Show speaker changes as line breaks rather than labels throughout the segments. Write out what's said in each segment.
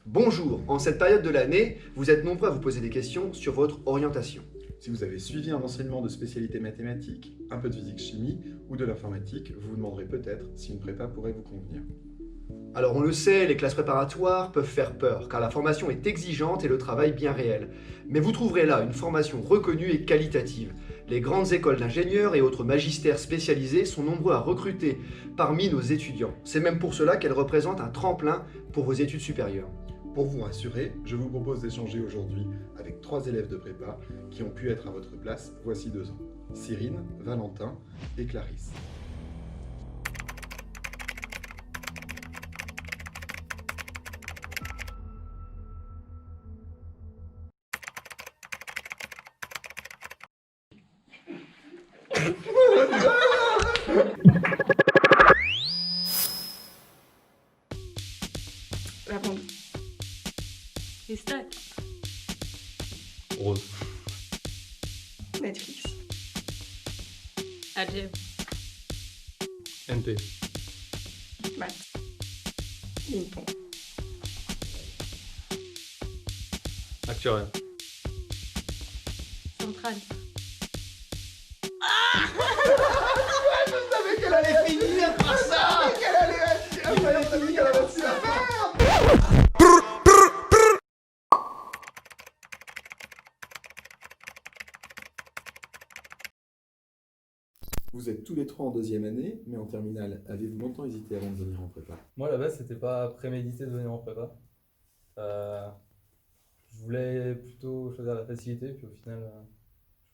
Bonjour, en cette période de l'année, vous êtes nombreux à vous poser des questions sur votre orientation.
Si vous avez suivi un enseignement de spécialité mathématiques, un peu de physique-chimie ou de l'informatique, vous vous demanderez peut-être si une prépa pourrait vous convenir.
Alors on le sait, les classes préparatoires peuvent faire peur, car la formation est exigeante et le travail bien réel. Mais vous trouverez là une formation reconnue et qualitative. Les grandes écoles d'ingénieurs et autres magistères spécialisés sont nombreux à recruter parmi nos étudiants. C'est même pour cela qu'elles représentent un tremplin pour vos études supérieures.
Pour vous rassurer, je vous propose d'échanger aujourd'hui avec 3 élèves de prépa qui ont pu être à votre place voici 2 ans. Cyrine, Valentin et Clarisse.
La bombe.
Les stacks.
Rose.
Netflix.
Algèbre.
NP.
Maths. Ping-pong.
Actuariat.
Centrale.
Je savais qu'elle allait finir par ça. Qu'elle allait
Vous êtes tous les 3 en 2e année, mais en terminale, avez-vous longtemps hésité avant de venir en prépa?
Moi, à la base, c'était pas prémédité de venir en prépa. Je voulais plutôt choisir la facilité, puis au final,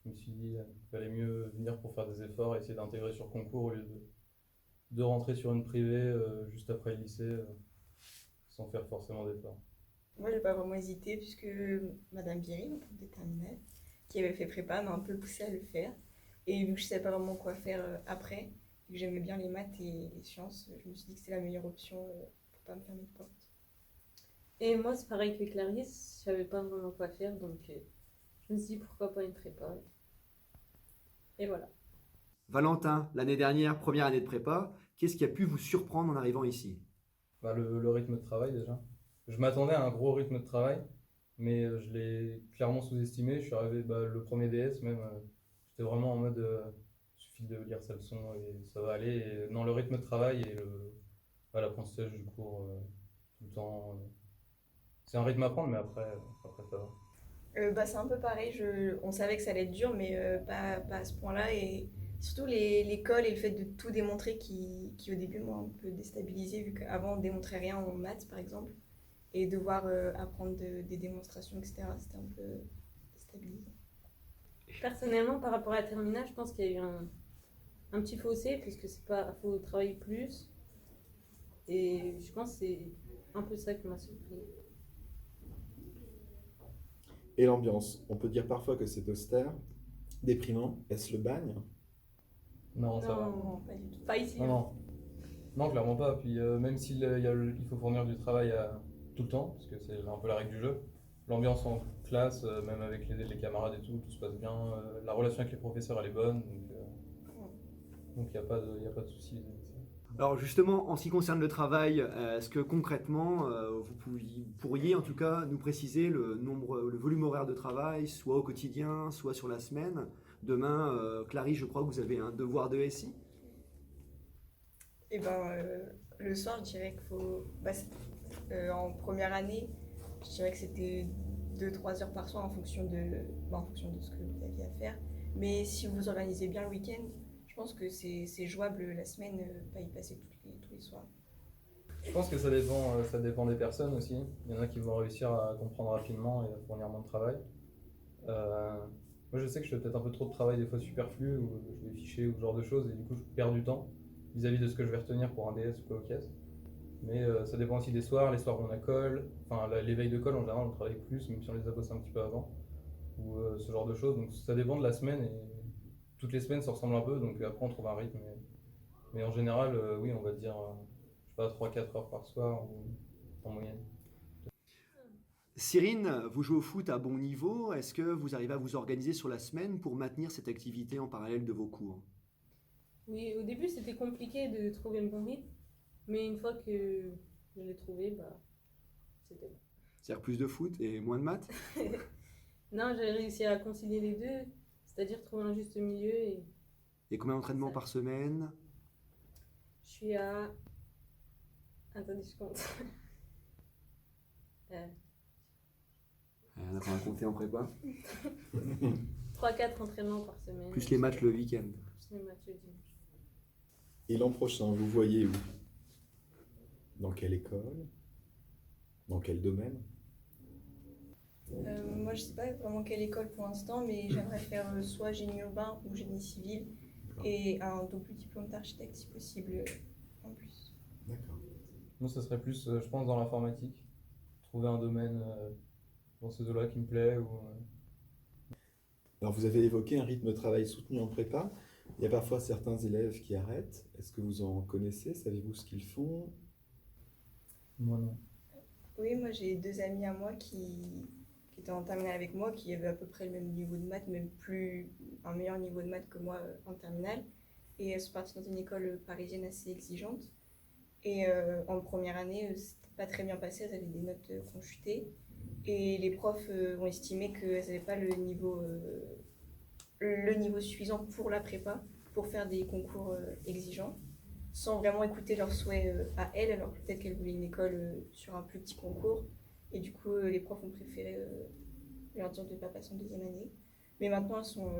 je me suis dit qu'il valait mieux venir pour faire des efforts et essayer d'intégrer sur concours au lieu de rentrer sur une privée juste après le lycée sans faire forcément d'efforts.
Moi, j'ai pas vraiment hésité puisque Madame Biry, mon prof de terminale, qui avait fait prépa, m'a un peu poussée à le faire. Et vu que je savais pas vraiment quoi faire après, vu que j'aimais bien les maths et les sciences, je me suis dit que c'était la meilleure option pour pas me fermer de porte.
Et moi, c'est pareil que Clarisse, je savais pas vraiment quoi faire, donc je me suis dit pourquoi pas une prépa. Et voilà.
Valentin, l'année dernière, première année de prépa, qu'est-ce qui a pu vous surprendre en arrivant ici?
Bah, le rythme de travail déjà. Je m'attendais à un gros rythme de travail, mais je l'ai clairement sous-estimé. Je suis arrivé le premier DS même, j'étais vraiment en mode il suffit de lire sa leçon et ça va aller. Et, non, le rythme de travail et l'apprentissage du cours tout le temps, c'est un rythme à prendre, mais après ça va.
C'est un peu pareil, on savait que ça allait être dur, mais pas à ce point-là. Et surtout l'école et le fait de tout démontrer qui au début m'a un peu déstabilisée, vu qu'avant on ne démontrait rien en maths par exemple, et devoir apprendre des démonstrations, etc. C'était un peu déstabilisant.
Personnellement, par rapport à la terminale, je pense qu'il y a eu un petit fossé, puisque c'est pas, faut travailler plus. Et je pense que c'est un peu ça qui m'a surpris.
Et l'ambiance, on peut dire parfois que c'est austère, déprimant. Est-ce le bagne?
Non, ça va.
Non, pas du tout. Pas ici.
Non, non. Non, clairement pas. Puis même il faut fournir du travail tout le temps, parce que c'est un peu la règle du jeu, l'ambiance en classe, même avec les camarades et tout se passe bien. La relation avec les professeurs, elle est bonne, donc il n'y a pas de souci vis-à-vis de ça.
Alors justement, en ce qui concerne le travail, est-ce que concrètement, vous pourriez en tout cas nous préciser le volume horaire de travail, soit au quotidien, soit sur la semaine? Demain, Clarisse, je crois que vous avez un devoir de SI.
Et le soir, je dirais qu'il faut. En première année, je dirais que c'était 2-3 heures par soir en fonction de ce que vous aviez à faire. Mais si vous organisez bien le week-end, je pense que c'est jouable la semaine, pas y passer tous les soirs.
Je pense que ça dépend des personnes aussi. Il y en a qui vont réussir à comprendre rapidement et à fournir moins de travail. Moi, je sais que je fais peut-être un peu trop de travail des fois superflu, ou je vais ficher ou ce genre de choses, et du coup, je perds du temps vis-à-vis de ce que je vais retenir pour un DS ou quoi aux caisses. Mais ça dépend aussi des soirs, les soirs où on a colle, enfin les veilles de colle en général on travaille plus, même si on les a bossés un petit peu avant, ou ce genre de choses. Donc ça dépend de la semaine, et toutes les semaines ça ressemble un peu, donc après on trouve un rythme. Mais en général, oui, on va dire, je sais pas, 3-4 heures par soir en moyenne.
Cyrine, vous jouez au foot à bon niveau. Est-ce que vous arrivez à vous organiser sur la semaine pour maintenir cette activité en parallèle de vos cours?
Oui, au début c'était compliqué de trouver le bon rythme, mais une fois que je l'ai trouvé, c'était bon.
C'est-à-dire plus de foot et moins de maths?
Non, j'ai réussi à concilier les deux, c'est-à-dire trouver un juste milieu et
Et combien d'entraînements par semaine?
je suis à... Attendez, je compte.
On a pas compté en prépa.
3-4 entraînements par semaine.
Plus les matchs le week-end.
Plus les matchs le dimanche.
Et l'an prochain, vous voyez où? Dans quelle école? Dans quel domaine?
Moi, je sais pas vraiment quelle école pour l'instant, mais j'aimerais faire soit génie urbain ou génie civil et un double diplôme d'architecte si possible en plus.
D'accord.
Moi, ça serait plus, je pense, dans l'informatique. Trouver un domaine dans ces eaux-là qui me plaît.
Alors, vous avez évoqué un rythme de travail soutenu en prépa. Il y a parfois certains élèves qui arrêtent. Est-ce que vous en connaissez? Savez-vous ce qu'ils font?
Moi, non.
Oui, moi j'ai 2 amis à moi qui étaient en terminale avec moi, qui avaient à peu près le même niveau de maths, même plus un meilleur niveau de maths que moi en terminale. Et elles sont parties dans une école parisienne assez exigeante. Et en première année, c'était pas très bien passé, elles avaient des notes qui ont chuté. Et les profs ont estimé qu'elles n'avaient pas le niveau suffisant pour la prépa, pour faire des concours exigeants, sans vraiment écouter leurs souhaits à elles, alors que peut-être qu'elles voulaient une école sur un plus petit concours. Et du coup, les profs ont préféré leur dire de ne pas passer en deuxième année. Mais maintenant, elles sont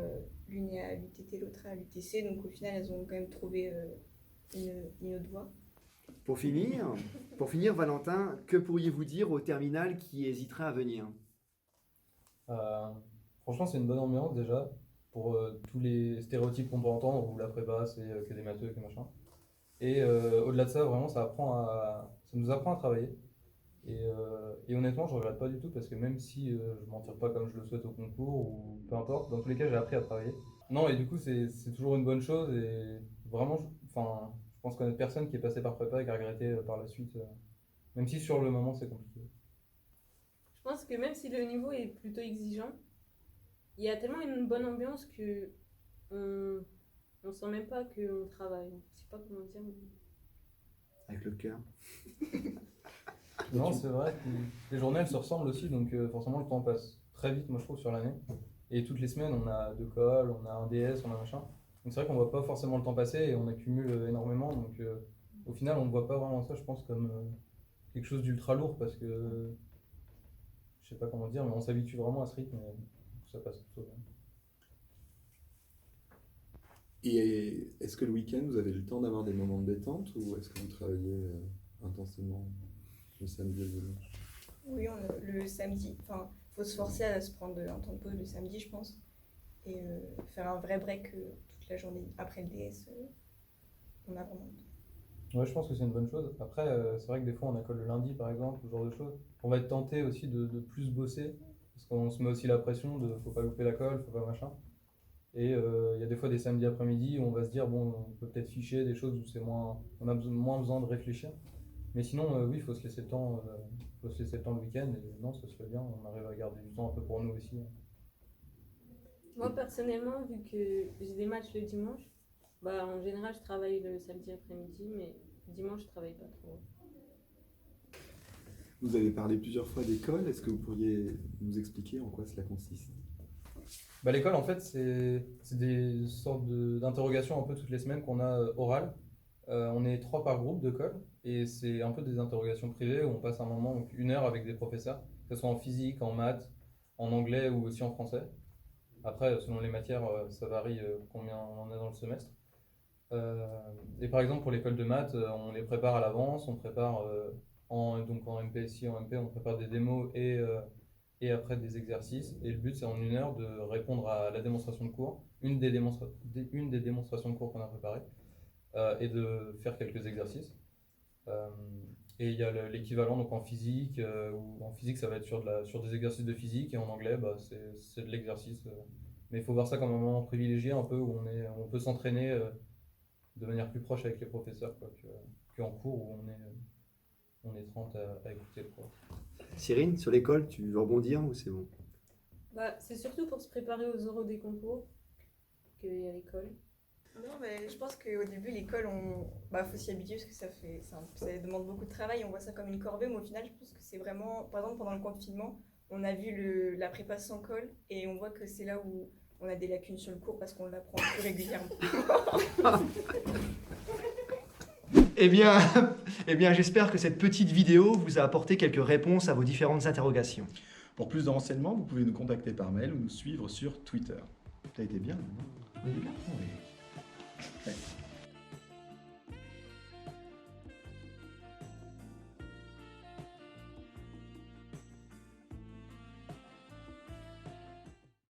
l'une est à l'UTT, l'autre à l'UTC, donc au final, elles ont quand même trouvé une autre voie.
Pour finir, Valentin, que pourriez-vous dire aux terminales qui hésiteraient à venir?
Franchement, c'est une bonne ambiance déjà, pour tous les stéréotypes qu'on peut entendre, où la prépa, c'est que des matheux, que machin. Et au-delà de ça, vraiment, ça nous apprend à travailler. Et honnêtement, je regrette pas du tout, parce que même si je m'en tire pas comme je le souhaite au concours, ou peu importe, dans tous les cas, j'ai appris à travailler. Non, et du coup, c'est toujours une bonne chose, et vraiment, je pense connaître personne qui est passé par prépa et qui a regretté par la suite, même si sur le moment, c'est compliqué.
Je pense que même si le niveau est plutôt exigeant, il y a tellement une bonne ambiance que on sent même pas qu'on travaille. Je sais pas comment dire.
Avec le cœur.
Non, c'est vrai que les journées, elles se ressemblent aussi, donc forcément, le temps passe très vite, moi, je trouve, sur l'année. Et toutes les semaines, on a 2 calls, on a un DS, on a machin. Donc c'est vrai qu'on voit pas forcément le temps passer et on accumule énormément. Donc au final, on ne voit pas vraiment ça, je pense, comme quelque chose d'ultra lourd, parce que je sais pas comment dire, mais on s'habitue vraiment à ce rythme et ça passe plutôt bien.
Et est-ce que le week-end, vous avez le temps d'avoir des moments de détente ou est-ce que vous travaillez intensément le samedi et le dimanche?
Oui, le samedi, enfin, faut se forcer à se prendre un temps de pause le samedi, je pense, et faire un vrai break toute la journée après le DS. On a vraiment le temps.
Ouais, je pense que c'est une bonne chose. Après, c'est vrai que des fois, on accole le lundi, par exemple, ce genre de choses. On va être tenté aussi de plus bosser, parce qu'on se met aussi la pression de faut pas louper la colle, faut pas machin. Et il y a des fois des samedis après-midi où on va se dire, bon, on peut peut-être ficher des choses où on a moins besoin de réfléchir. Mais sinon, oui, il faut se laisser le temps, le week-end, et non, ça se fait bien, on arrive à garder du temps un peu pour nous aussi.
Moi, personnellement, vu que j'ai des matchs le dimanche, bah, en général, je travaille le samedi après-midi, mais le dimanche, je travaille pas trop.
Vous avez parlé plusieurs fois d'école. Est-ce que vous pourriez nous expliquer en quoi cela consiste?
Bah, l'école, en fait, c'est des sortes d'interrogations un peu toutes les semaines qu'on a orales. On est 3 par groupe de colle, et c'est un peu des interrogations privées où on passe un moment, donc 1 heure avec des professeurs, que ce soit en physique, en maths, en anglais ou aussi en français. Après, selon les matières, ça varie combien on en a dans le semestre. Et par exemple, pour l'école de maths, on les prépare à l'avance, on prépare donc en MPSI, en MP, on prépare des démos et après des exercices. Et le but, c'est en 1 heure de répondre à la démonstration de cours, une des démonstrations de cours qu'on a préparées, et de faire quelques exercices. Et il y a l'équivalent donc en physique, où en physique ça va être sur des exercices de physique, et en anglais c'est de l'exercice. Mais il faut voir ça comme un moment privilégié un peu où on peut s'entraîner de manière plus proche avec les professeurs qu'en cours où on est 30 à écouter le prof.
Cyrine, sur l'école, tu veux rebondir ou c'est bon?
Bah, c'est surtout pour se préparer aux oraux des concours qu'il y a l'école.
Non, mais je pense qu'au début, l'école, faut s'y habituer parce que ça demande beaucoup de travail. On voit ça comme une corvée, mais au final, je pense que c'est vraiment. Par exemple, pendant le confinement, on a vu la prépa sans colle et on voit que c'est là où on a des lacunes sur le cours parce qu'on l'apprend plus régulièrement.
Eh bien, j'espère que cette petite vidéo vous a apporté quelques réponses à vos différentes interrogations.
Pour plus de renseignements, vous pouvez nous contacter par mail ou nous suivre sur Twitter. Ça a été bien, non?
Oui.
Oui. Ouais.